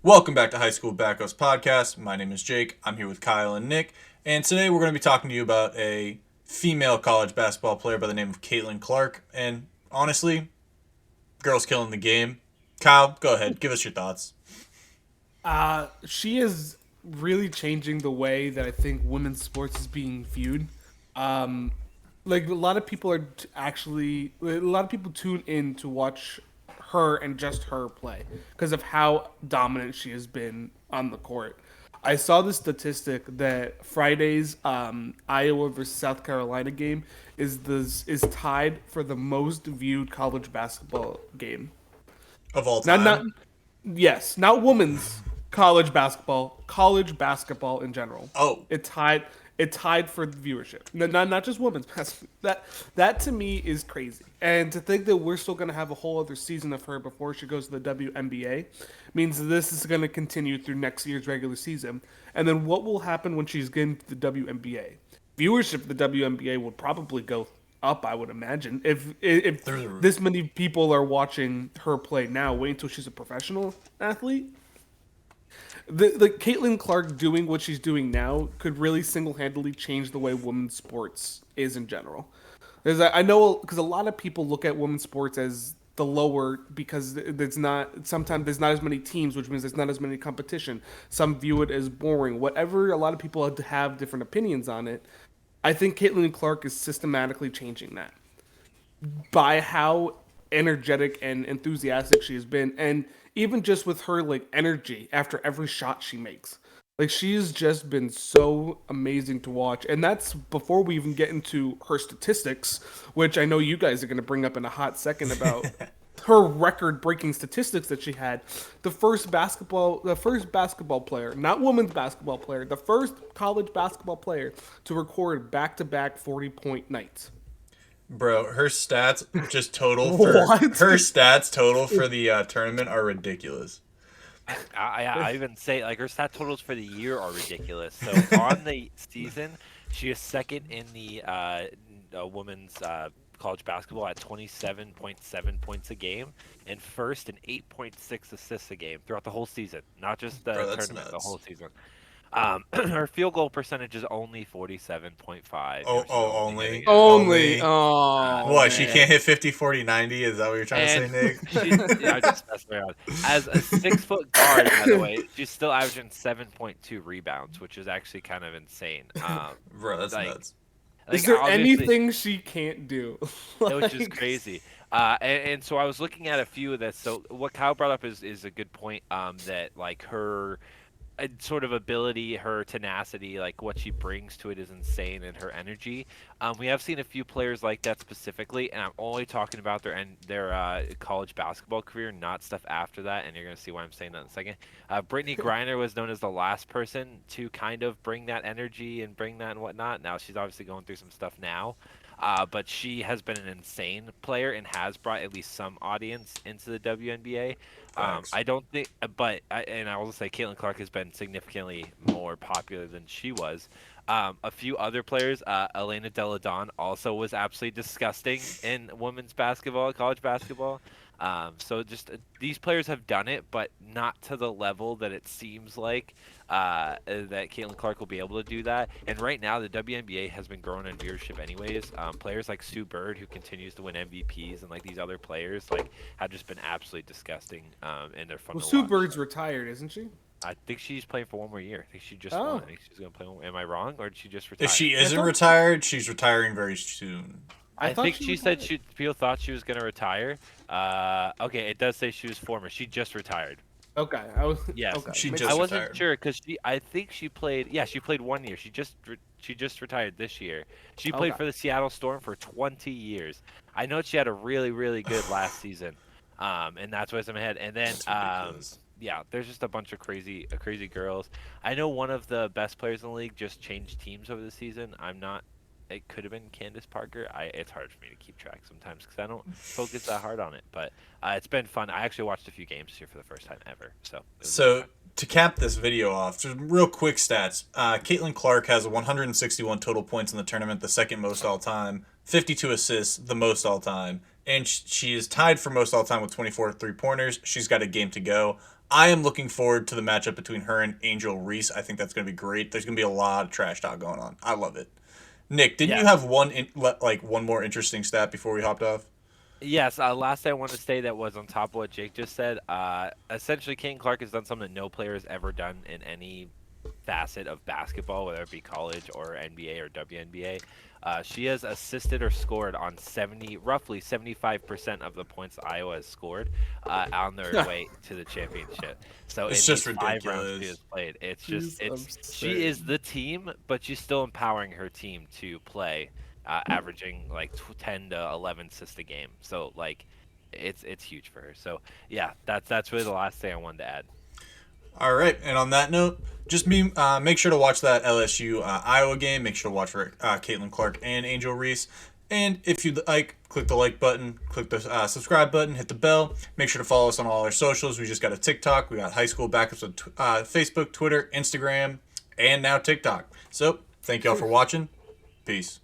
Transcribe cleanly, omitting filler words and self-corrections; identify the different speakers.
Speaker 1: Welcome back to High School Backhouse Podcast. My name is Jake. I'm here with Kyle and Nick, and today we're going to be talking to you about a female college basketball player by the name of Caitlin Clark. And honestly, girl's killing the game. Kyle, go ahead. Give us your thoughts.
Speaker 2: She is really changing the way that I think women's sports is being viewed. Um, like a lot of people are a lot of people tune in to watch her and just her play because of how dominant she has been on the court. I saw the statistic that Friday's Iowa versus South Carolina game is tied for the most viewed college basketball game.
Speaker 1: Of all
Speaker 2: Not
Speaker 1: time.
Speaker 2: Yes, not women's college basketball in general.
Speaker 1: Oh,
Speaker 2: It tied for viewership. Not just women's basketball. That to me is crazy. And to think that we're still going to have a whole other season of her before she goes to the WNBA means this is going to continue through next year's regular season. And then what will happen when she's getting to the WNBA? Viewership of the WNBA will probably go up, I would imagine. If
Speaker 1: through the roof.
Speaker 2: this many people are watching her play now, wait until she's a professional athlete. The Caitlin Clark doing what she's doing now could really single handedly change the way women's sports is in general. Because I know because a lot of people look at women's sports as the lower because there's not sometimes there's not as many teams, which means there's not as many competition. Some view it as boring. Whatever, a lot of people have different opinions on it. I think Caitlin Clark is systematically changing that by how energetic and enthusiastic she has been, and even just with her like energy after every shot she makes. Like she's just been so amazing to watch, and that's before we even get into her statistics, which I know you guys are going to bring up in a hot second about her record-breaking statistics that she had. The first basketball player, not women's basketball player, the first college basketball player to record back-to-back 40-point nights.
Speaker 1: Bro, her stats just total for
Speaker 2: What?
Speaker 1: her stats total for the tournament are ridiculous.
Speaker 3: I even say like her stat totals for the year are ridiculous. So on the season, she is second in the women's college basketball at 27.7 points a game, and first in 8.6 assists a game throughout the whole season, not just the
Speaker 1: Bro, that's
Speaker 3: tournament, the
Speaker 1: nuts.
Speaker 3: whole season. Her field goal percentage is only 47.5.
Speaker 1: Oh,
Speaker 3: She's
Speaker 1: oh,
Speaker 3: only hitting
Speaker 1: only,
Speaker 3: it.
Speaker 2: Only,
Speaker 1: only.
Speaker 2: oh
Speaker 1: What, she
Speaker 3: And
Speaker 1: can't hit 50, 40, 90? Is that what you're trying to say,
Speaker 3: and
Speaker 1: Nick?
Speaker 3: she's yeah, I just messed around. As a 6 foot guard, by the way, she's still averaging 7.2 rebounds, which is actually kind of insane.
Speaker 1: Bro, that's
Speaker 3: Like
Speaker 1: nuts.
Speaker 2: is
Speaker 3: like
Speaker 2: there
Speaker 3: obviously
Speaker 2: anything she can't do?
Speaker 3: which is
Speaker 2: Like,
Speaker 3: crazy. And so I was looking at a few of this. So what Kyle brought up is a good point. That like her sort of ability, her tenacity, like what she brings to it is insane, and her energy. We have seen a few players like that specifically, and I'm only talking about their college basketball career, not stuff after that. And you're gonna see why I'm saying that in a second. Brittany Griner was known as the last person to kind of bring that energy and bring that and whatnot. Now she's obviously going through some stuff now. But she has been an insane player and has brought at least some audience into the WNBA.
Speaker 1: Facts.
Speaker 3: I don't think, and I will say Caitlin Clark has been significantly more popular than she was. A few other players, Elena Delle Donne also was absolutely disgusting in women's basketball, college basketball. So just these players have done it, but not to the level that it seems like that Caitlin Clark will be able to do that. And right now, the WNBA has been growing in viewership anyways. Players like Sue Bird, who continues to win MVPs, and like these other players, like have just been absolutely disgusting, and they're fun
Speaker 2: well,
Speaker 3: to
Speaker 2: Sue
Speaker 3: watch.
Speaker 2: Bird's
Speaker 3: So
Speaker 2: retired, isn't she?
Speaker 3: I think she's playing for one more year. I think she just won.
Speaker 2: Oh,
Speaker 3: I think she's gonna play one. Am I wrong, or did she just
Speaker 1: If
Speaker 3: retire?
Speaker 1: she
Speaker 2: I
Speaker 1: isn't
Speaker 2: thought
Speaker 1: retired, she's retiring very soon.
Speaker 2: I
Speaker 3: I
Speaker 2: thought
Speaker 3: think
Speaker 2: she
Speaker 3: she said
Speaker 2: retired.
Speaker 3: people thought she was gonna retire. Okay, it does say she was former. She just retired.
Speaker 2: Okay, I was
Speaker 3: Yes,
Speaker 2: okay.
Speaker 1: She
Speaker 2: Makes
Speaker 3: I
Speaker 1: just
Speaker 2: sense.
Speaker 3: wasn't
Speaker 1: retired.
Speaker 3: sure because I think she played. Yeah, she played one year. She just retired this year. She played
Speaker 2: Okay,
Speaker 3: for the Seattle Storm for 20 years. I know she had a really good last season, and that's what's in my head. And then
Speaker 1: That's ridiculous.
Speaker 3: yeah, there's just a bunch of crazy girls. I know one of the best players in the league just changed teams over the season. I'm not. It could have been Candace Parker. It's hard for me to keep track sometimes because I don't focus that hard on it. But it's been fun. I actually watched a few games here for the first time ever, so it was a good
Speaker 1: So
Speaker 3: time.
Speaker 1: to cap this video off, just real quick stats. Caitlin Clark has 161 total points in the tournament, the second most all time. 52 assists, the most all time, and she is tied for most all time with 24 3-pointers. She's got a game to go. I am looking forward to the matchup between her and Angel Reese. I think that's going to be great. There's going to be a lot of trash talk going on. I love it. Nick, didn't you
Speaker 3: Yeah.
Speaker 1: have one more interesting stat before we hopped off?
Speaker 3: Yes, last thing I want to say that was on top of what Jake just said. Essentially, Caitlin Clark has done something that no player has ever done in any facet of basketball, whether it be college or NBA or WNBA. She has assisted or scored on roughly 75% of the points Iowa has scored on their way to the championship. So
Speaker 1: It's
Speaker 3: in
Speaker 1: just
Speaker 3: these 5 rounds
Speaker 1: ridiculous.
Speaker 3: she has played,
Speaker 2: She's
Speaker 3: she is the team, but she's still empowering her team to play, averaging like 10 to 11 assists a game. So like, it's huge for her. So yeah, that's really the last thing I wanted to add.
Speaker 1: All right, and on that note, just make sure to watch that LSU Iowa game. Make sure to watch for Caitlin Clark and Angel Reese. And if you'd like, click the like button, click the subscribe button, hit the bell. Make sure to follow us on all our socials. We just got a TikTok. We got High School Backups on Facebook, Twitter, Instagram, and now TikTok. So thank y'all for watching. Peace.